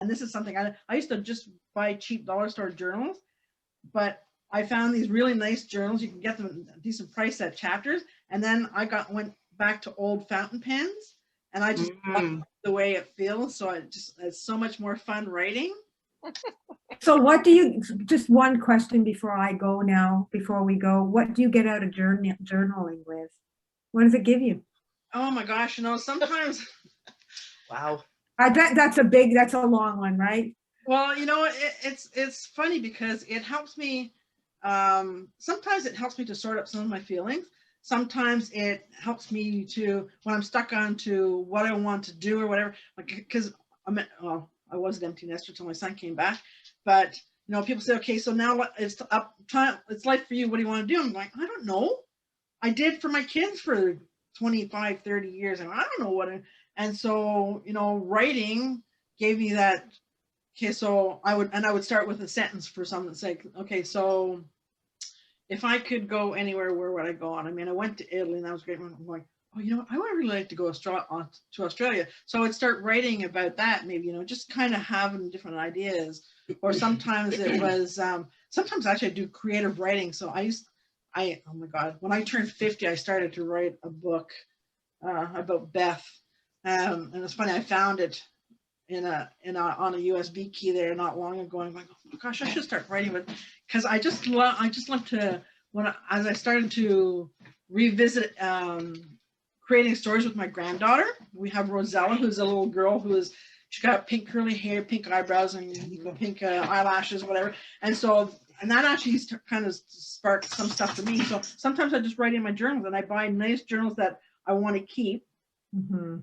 and this is something I used to just buy cheap dollar store journals, but I found these really nice journals. You can get them at a decent price at Chapters. And then went back to old fountain pens, and I just love the way it feels. So it's so much more fun writing. So what do you, just one question before we go, what do you get out of journaling with? What does it give you? Oh my gosh, sometimes. Wow. I bet that's a long one, right? Well, it's funny because it helps me. Sometimes it helps me to sort up some of my feelings. Sometimes it helps me to, when I'm stuck on to what I want to do or whatever, because I was an empty nester until my son came back. But people say, okay, so now it's life for you. What do you want to do? I'm like, I don't know. I did for my kids for 25, 30 years, and I don't know what. And so, writing gave me that. Okay, so I would start with a sentence for something sake. Okay, so if I could go anywhere, where would I go on? I mean, I went to Italy, and that was great. I'm like, oh, I would really like to go to Australia. So I would start writing about that, maybe, just kind of having different ideas. Or sometimes it was, sometimes actually I do creative writing. So oh my God, when I turned 50, I started to write a book about Beth. And it's funny, I found it on a USB key there not long ago. I'm like, oh my gosh, I should start writing with, because I just love to, as I started to revisit creating stories with my granddaughter. We have Rosella, who's a little girl she's got pink curly hair, pink eyebrows, and pink eyelashes, whatever. And that actually kind of sparked some stuff for me. So sometimes I just write in my journals, and I buy nice journals that I want to keep. Mm-hmm.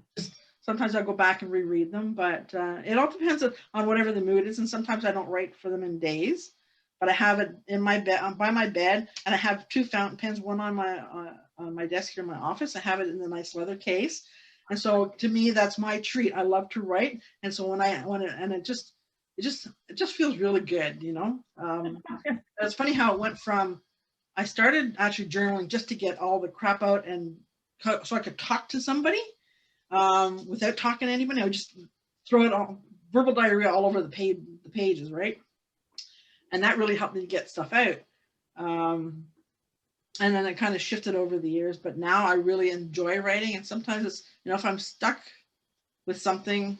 Sometimes I'll go back and reread them, but it all depends on whatever the mood is. And sometimes I don't write for them in days, but I have it in my bed, by my bed, and I have two fountain pens, one on my desk here in my office. I have it in the nice leather case, and so to me that's my treat. I love to write, and so it just feels really good, It's funny how it went from, I started actually journaling just to get all the crap out and so I could talk to somebody. Without talking to anybody, I would just throw it all, verbal diarrhea all over the pages, right? And that really helped me to get stuff out. And then it kind of shifted over the years, but now I really enjoy writing. And sometimes it's, if I'm stuck with something,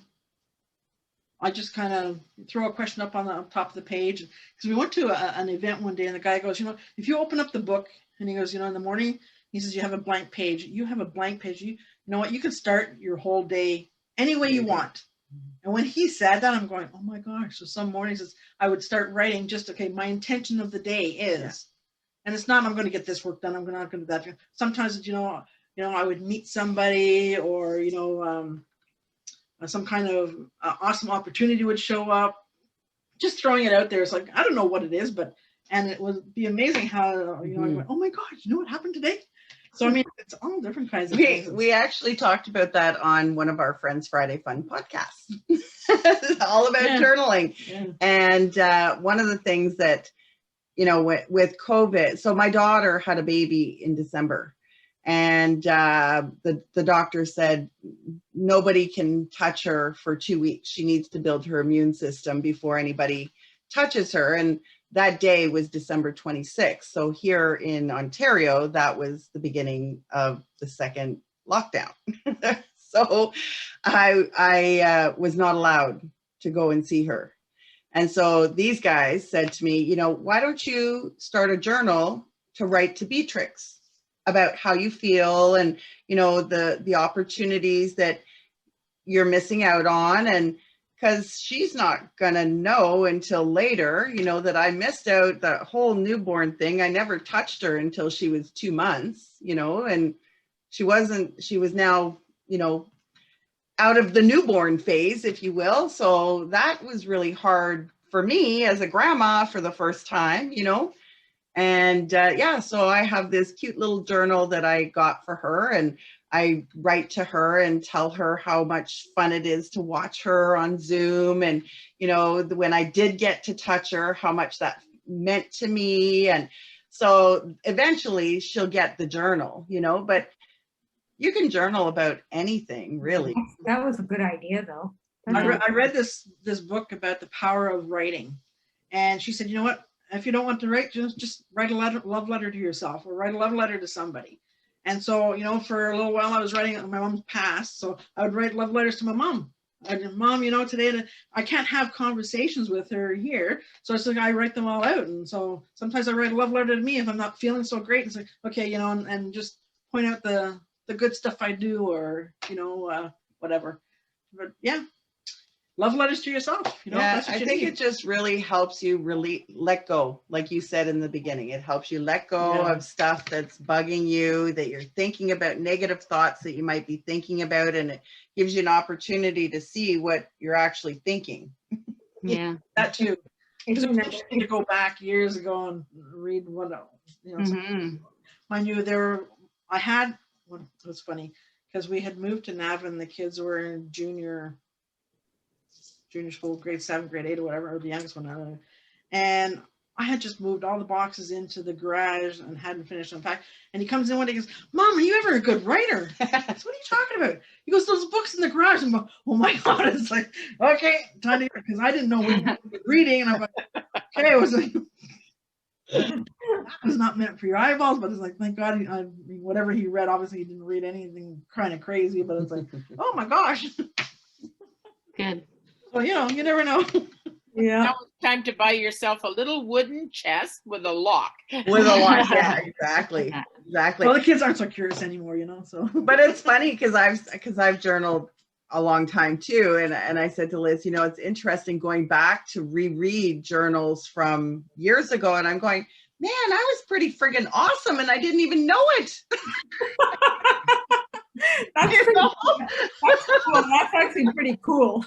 I just kind of throw a question up on the top of the page. Because we went to an event one day, and the guy goes, if you open up the book, and he goes, in the morning, he says, you have a blank page. You have a blank page. You know what? You can start your whole day any way you want. And when he said that, I'm going, oh my gosh. So some mornings I would start writing just, okay, my intention of the day is, and it's not, I'm going to get this work done. I'm not going to do that. Sometimes, I would meet somebody, or, some kind of awesome opportunity would show up. Just throwing it out there. It's like, I don't know what it is, and it would be amazing how, I went, oh my gosh, what happened today? So, I mean, it's all different kinds of things. We actually talked about that on one of our Friends Friday Fun podcasts. All about journaling. Yeah. And one of the things that, with COVID, so my daughter had a baby in December, and the doctor said nobody can touch her for 2 weeks. She needs to build her immune system before anybody touches her. And that day was December 26th. So here in Ontario, that was the beginning of the second lockdown. So I was not allowed to go and see her. And so these guys said to me, why don't you start a journal to write to Beatrix about how you feel and, the opportunities that you're missing out on. And because she's not going to know until later, that I missed out the whole newborn thing. I never touched her until she was 2 months, and she was now, out of the newborn phase, if you will. So that was really hard for me as a grandma for the first time, And so I have this cute little journal that I got for her, and I write to her and tell her how much fun it is to watch her on Zoom. And, when I did get to touch her, how much that meant to me. And so eventually she'll get the journal, but you can journal about anything, really. That was a good idea, though. I read this book about the power of writing, and she said, you know what? If you don't want to write, just write a love letter to yourself, or write a love letter to somebody. And so, you know, for a little while I was writing, my mom passed, so I would write love letters to my mom. Mom, you know, today I can't have conversations with her here, so it's like I write them all out. And so sometimes I write a love letter to me if I'm not feeling so great. It's like, okay, you know, and just point out the good stuff I do, or, you know, whatever. But yeah, love letters to yourself. You know, Yeah, that's what I you think need. it just really helps you really let go, like you said in the beginning. It helps you let go of stuff that's bugging you, that you're thinking about, negative thoughts that you might be thinking about, and it gives you an opportunity to see what you're actually thinking. Yeah. That too. It's Because it was never- interesting to go back years ago and read what, you know, Mhm. mind you, I had, well, it was funny because we had moved to Navan. The kids were in junior school, grade 7, grade 8, or whatever, or the youngest one, I don't know. And I had just moved all the boxes into the garage and hadn't finished unpacking. And he comes in one day and goes, Mom, are you ever a good writer? I said, what are you talking about? He goes, those books in the garage. I'm like, oh my God. It's like, okay, time to, because I didn't know what you were reading. And I'm like, okay, it was like, that was not meant for your eyeballs, but it's like, thank God, I mean, whatever he read, obviously he didn't read anything kind of crazy, but it's like, oh my gosh. Good. So, you know, you never know. Yeah. Now it's time to buy yourself a little wooden chest with a lock. With a lot, yeah, exactly. Well, the kids aren't so curious anymore, you know, so. But it's funny because I've journaled a long time too, and I said to Liz, you know, it's interesting going back to reread journals from years ago, and I'm going, man, I was pretty friggin' awesome, and I didn't even know it. That's, You pretty, know? that's cool. That's actually pretty cool.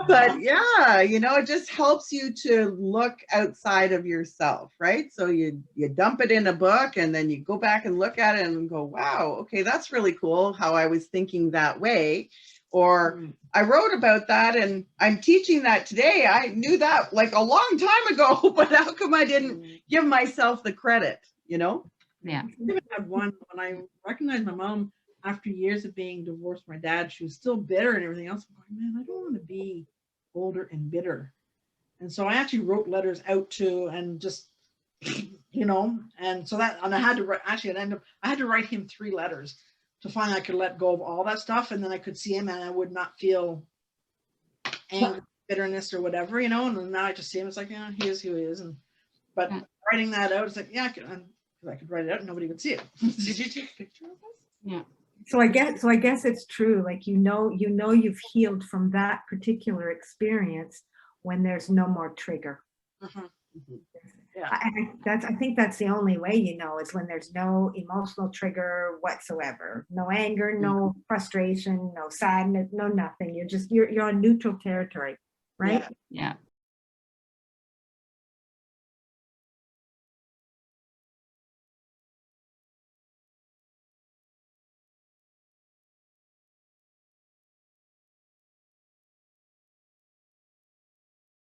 But yeah, you know, it just helps you to look outside of yourself, right? So you dump it in a book, and then you go back and look at it and go, wow, okay, that's really cool how I was thinking that way. Or I wrote about that and I'm teaching that today. I knew that like a long time ago, but how come I didn't give myself the credit, you know? Yeah. I even had one when I recognized my mom after years of being divorced. My dad, she was still bitter and everything else. I'm going, man, I don't want to be older and bitter. And so I actually wrote letters out to, and just, you know, and so that, and I had to write, actually, I had to write him 3 letters to find I could let go of all that stuff, and then I could see him and I would not feel anger, bitterness, or whatever, you know. And then now I just see him. It's like, yeah, he is who he is. And but writing that out, it's like, yeah, I could write it out and nobody would see it. Did you take a picture of us? Yeah. So I guess it's true. Like, you know, you've healed from that particular experience when there's no more trigger. Mhm. Yeah. I think that's the only way, you know, is when there's no emotional trigger whatsoever. No anger, no frustration, no sadness, no nothing. You're on neutral territory, right? Yeah.